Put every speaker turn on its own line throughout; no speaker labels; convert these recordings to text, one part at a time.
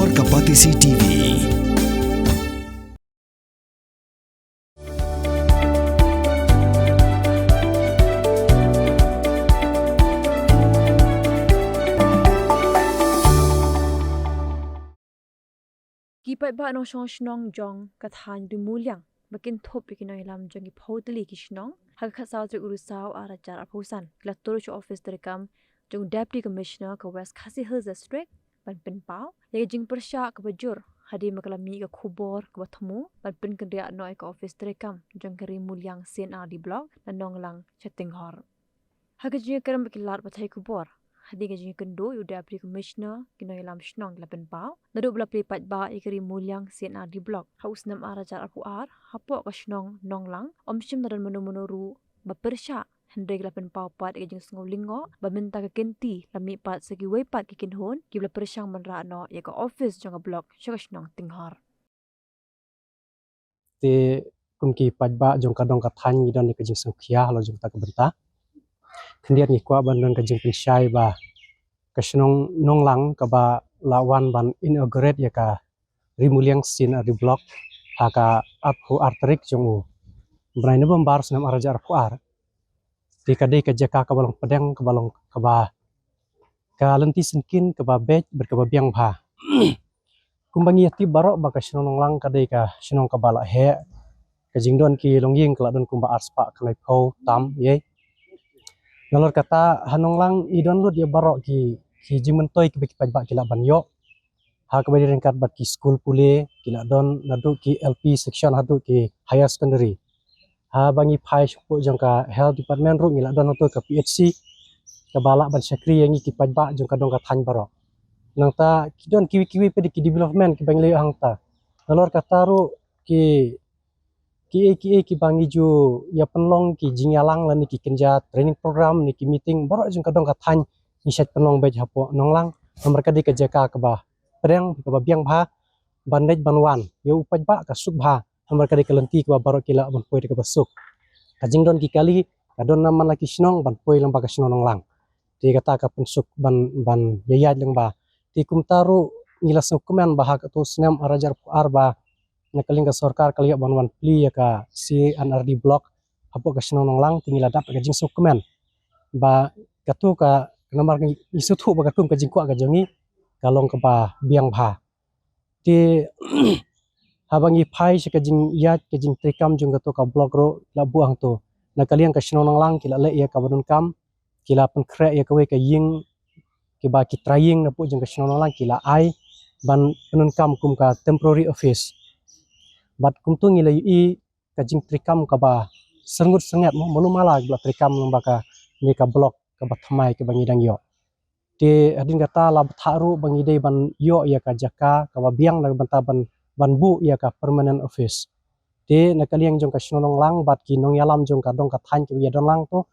Luar Kapatisi TV.
Kipat ba no snong jong kathan rimulyang makin thop ikinay lam jong ipotli kishnong hagkhasaw tri urusaw ara jar aphusan klator cho office terekam jong deputy commissioner ka West Khasi Hills district ban pin pau ye jing persha ka bajur hadi makalami ka khubor ka bathamu ban pin kendria noi ka office terekam jong kari mulyang CNRD block na nonglang chattinghor hagajing karam kilar bathai khubor hadi ga jing kendo yu deputy commissioner kinoi lam snong la pin pau nadu bla pripat ba ikari mulyang CNRD block haus nam ara jar apu ar hapo ka snong nonglang omsim naran mono bapersha hendreg la pen pau pat ke jing sngolingo baminta ka kenti lami pat segi wei pat ke kinhon ki bla persyang manra no ya ka office jong block shakashnong tinghar
te kumki pajba jong kadong kathan ngidon ni kajing sungkhia lo jong ta kabenta kendiat ni kwa ban don kajing pinsyai ba kasnong nonglang ka ba lawan ban inaugurate ya ka rimuliang sin di blok haka aphu arterik jong u brai ne bombar snam arajar pu ar ti kadai ka jaka ka balong pedang ka balong ka ba ka lenti sinkin ka ba bej berka biang bha kumbangi ati barok ba kasnong nonglang kadai ka snong ka bala he kajing don ki longying kala don kumba arspa kanai pho tam ye nalor kata hanonglang idon lut ya barok ki jimentoi ki beki pajba kila banyo ha ka bari ringkat bat ki school pule kila don nadu ki LP section hadu ki higher secondary ha bangi phai shupo jangka health department ru ngila don to ka PHC ka bala ban sakri yang ki pajba jangka dong ka than barok nangta kidon kiwi pe ki development ki bangli hangta nalor kata ru ki bangi ju ya penlong ki jingyalang la ni ki kenja training program ni ki meeting borok jung kadong ka than ni set penlong bej hapo nonglang mereka di kejaka ka ba perang ka ba biang bha bandej banwan ya upaj ba ka suk bha mereka di kelenti ka ba borok kila ban poi ka ba suk kajing don ki kali kadon naman laki snong ban poi lamba ka snong nonglang ti kata ka pensuk ban yayat leng ba ti kumtaru ngilas kumen bah ka tu snam arajar pu arba nakaling ka sarkar kaliya banwan pli ya ka CNRD block hapo ka snong nonglang tingila dap ka jing sukumen ba katu ka namar isu thu ba katum ka jing kwa ka jangi kalong ka ba biang bha ti habangi phai se ka jing yat ka jing trikam jung ka ka block ro la buang to nakaling ka snong nonglang kila le ya ka badun kam kila pen kre ya ka we ka ying ki ba ki trying na pu jung ka snong nonglang kila ai ban penun kam kum ka temporary office bat kumtung ngila i kajing trikam ka ba sengut sengat mo manu mala gla trikam lamba ka ni ka blok ka ba thamai ke bangi dang yo te adin kata la tharu bangi dei ban yo ya ka jaka ka ba biang na banta ban bu ya ka permanent office te na kaliang jong ka snonong lang bat ki nong yalam jong ka dong ka than ki ya dong lang to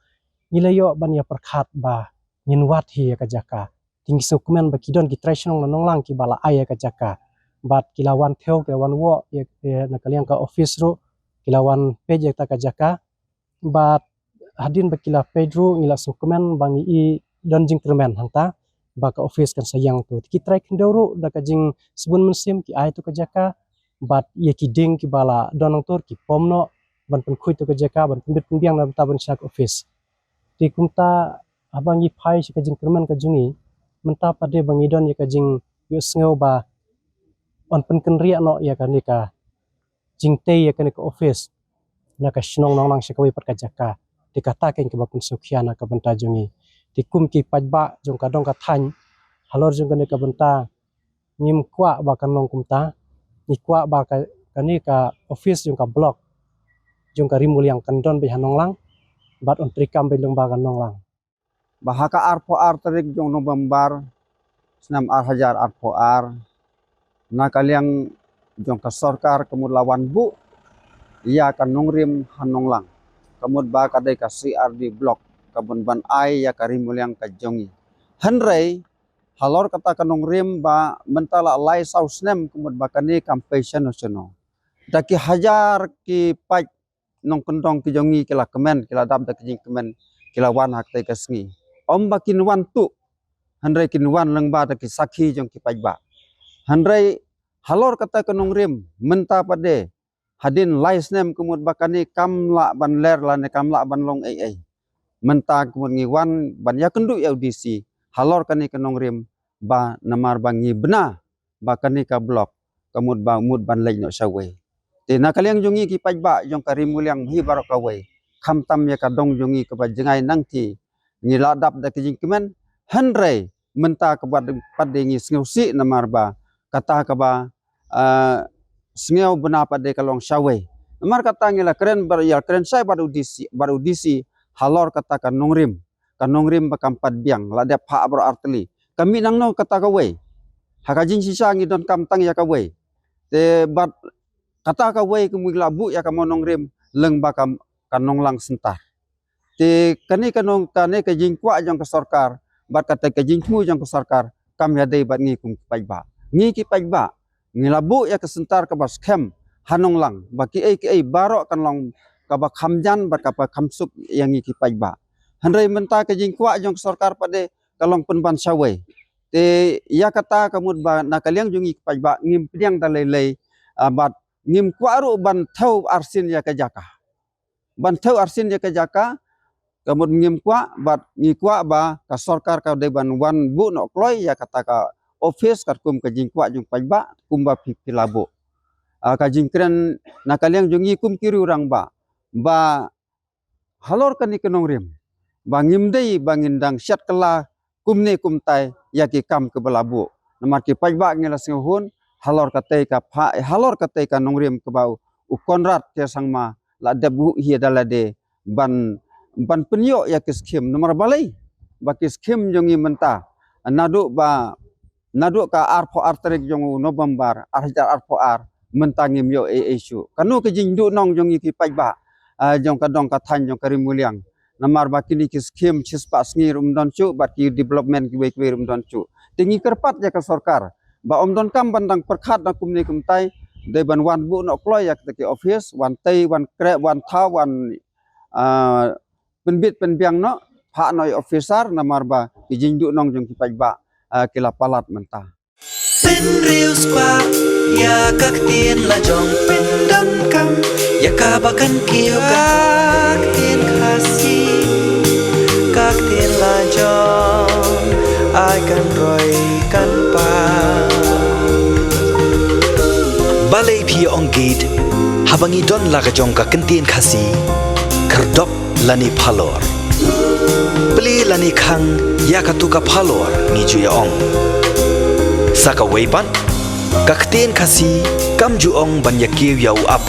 ngila yo ban ya perkhat ba ngin wat hi ya ka jaka tinggi sukumen ba kidon ki traition nong lang ki bala ai ya ka jaka bat kilawan theo kilawan wo ya nakaliang ka office ro kilawan page ya ka jaka bat hadin ba kila page ro ngila sukumen bangi i donjing termen hangta ba ka office kan sayang tu ki try kin ro da ka jing subun musim ki ai tu ka jaka bat ye ki ding ki bala donong tur ki pomno ban pen khui tu ka jaka ban pindit pimbiang na ta ban sak office ti kumta abangi phai si ka jing termen ka jungi menta pade bangi don ye ka jing yo sngo ba on pen kenria no ya kan ka jingte ya kan ka office na ka snong nong nang sikawi per ka jaka dikata ken ke bakun sukhiana na ka benta jungi tikum ki pajba jong ka dong ka than halor jong kan ka benta ngim kwa ba kan nong kumta ni kwa ba ka kani ka office jong ka block jong ka rimul yang kandon be hanong lang bat on trikam be long ba kan nong lang
bahaka arpo arterik jong November senam hajar arpo ar na kaliang jong ka sarkar kemud lawan bu ia kan nongrim hanong lang kemud ba kadai ka CRD block kabun ban ai ya karimul yang ka jongi hanrei halor kata ka nongrim ba mentala lai sausnem kemud ba kani compassion no daki hajar ki paj nong kendong ki jongi kila kemen kila dam da ki kemen kila wan hak tai ka sngi om ba kinwan tu hanrei kinwan leng ba da ki sakhi jong ki paj ba handrai halor kata kenong rim menta pade hadin laisnem kumut bakani kamla ban ler lane kamla ban long ai menta kumut ngiwan ban yakendu audisi halor kani kenong rim ba namar bangi bena bakani ka blok kamut ba mut ban lej no sawe te nakaliang jungi ki pajba jong karimuliang hi barakawe kham tam ya kadong jungi ke bajengai nangti ngiladap da kijing kemen handrai menta ke pade ngi sngusi namar ba kata ka ba sngeu bena pade kalong sawe namar kata ngila keren bar ya keren sai baru disi halor kata ka nongrim bakam pad biang la de pha bro arteli kami nang no kata ka we hakajin sisa ngi don kam tang ya ka we te bat kata ka we kumig labu ya ka monong rim leng bakam kanong lang sentar te kani kanong kane ka jingkwa jong ka sarkar bat kata ka jingmu jong ka sarkar kam ya dei bat ngi kum pajba ngi ki pajba ngi labu ya ka sentar ka bas kem hanong lang baki ai baro kan long ka ba khamjan bat ka pa khamsuk yang ngi ki pajba handrai menta ka jingkwa jong ka sarkar pade kalong penban sawe te ya kata kamut ba nakaliang jungi pajba ngim piang dalai bat ngim kwaru ban thau arsin ya ka jaka ban thau arsin ya ka jaka kamut ngim kwa bat ngi kwa ba ka sarkar ka de ban wan bu no kloi ya kata ka office kat kum ka jing kwa jung pajba kum ba pilabu ka jingkren nakaliang jungi kum kiri urang ba halor kani kenong rim ba ngimdei bangindang syat kala kumne kumtai ya ki kam ke belabu namar ki pajba ngela singhun halor kate ka nongrim ke bau ukonrat ke sangma la debu hi dalade ban penyo ya ke skim nomor balai ba ki skim jongi menta nadu ka arpo arterik jong November arjar arpo menta ngim yo isu kanu ke jingdu nong jongi ki pajba jong kadong ka than jong karimuliang namar bakini ki skim cispa sngi don cu baki development ki we don cu tingi kerpat ya ke sarkar ba don kam bandang perkhat na kumni kumtai de ban wan bu no kloy yak ke office wan tei wan kre wan tha wan penbit penbiang no pha noi officer namar ba ki jingdu nong jong ki pajba kila palat menta
pin riu squad ya kak tien la jong pin dam kam ya ka bakan kiyo kak tien khasi kak tien la jong ai kan roi kan pa balai phi ong gate habangi don la ka jong ka kentien khasi kerdok lani phalor beli lani khang ya ka tu ka phalor ngi ju ya ong saka weipan kakten khasi kam ju ong ban ya kiu yau up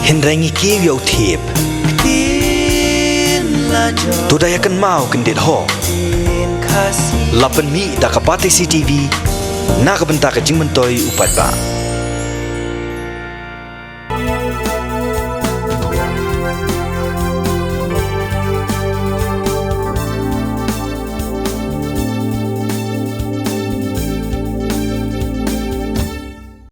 hindrangi kiu yau thip tu da yakan mau kendit ho lapan mi da ka pati CTV na ka benta ka jingmentoi upat ba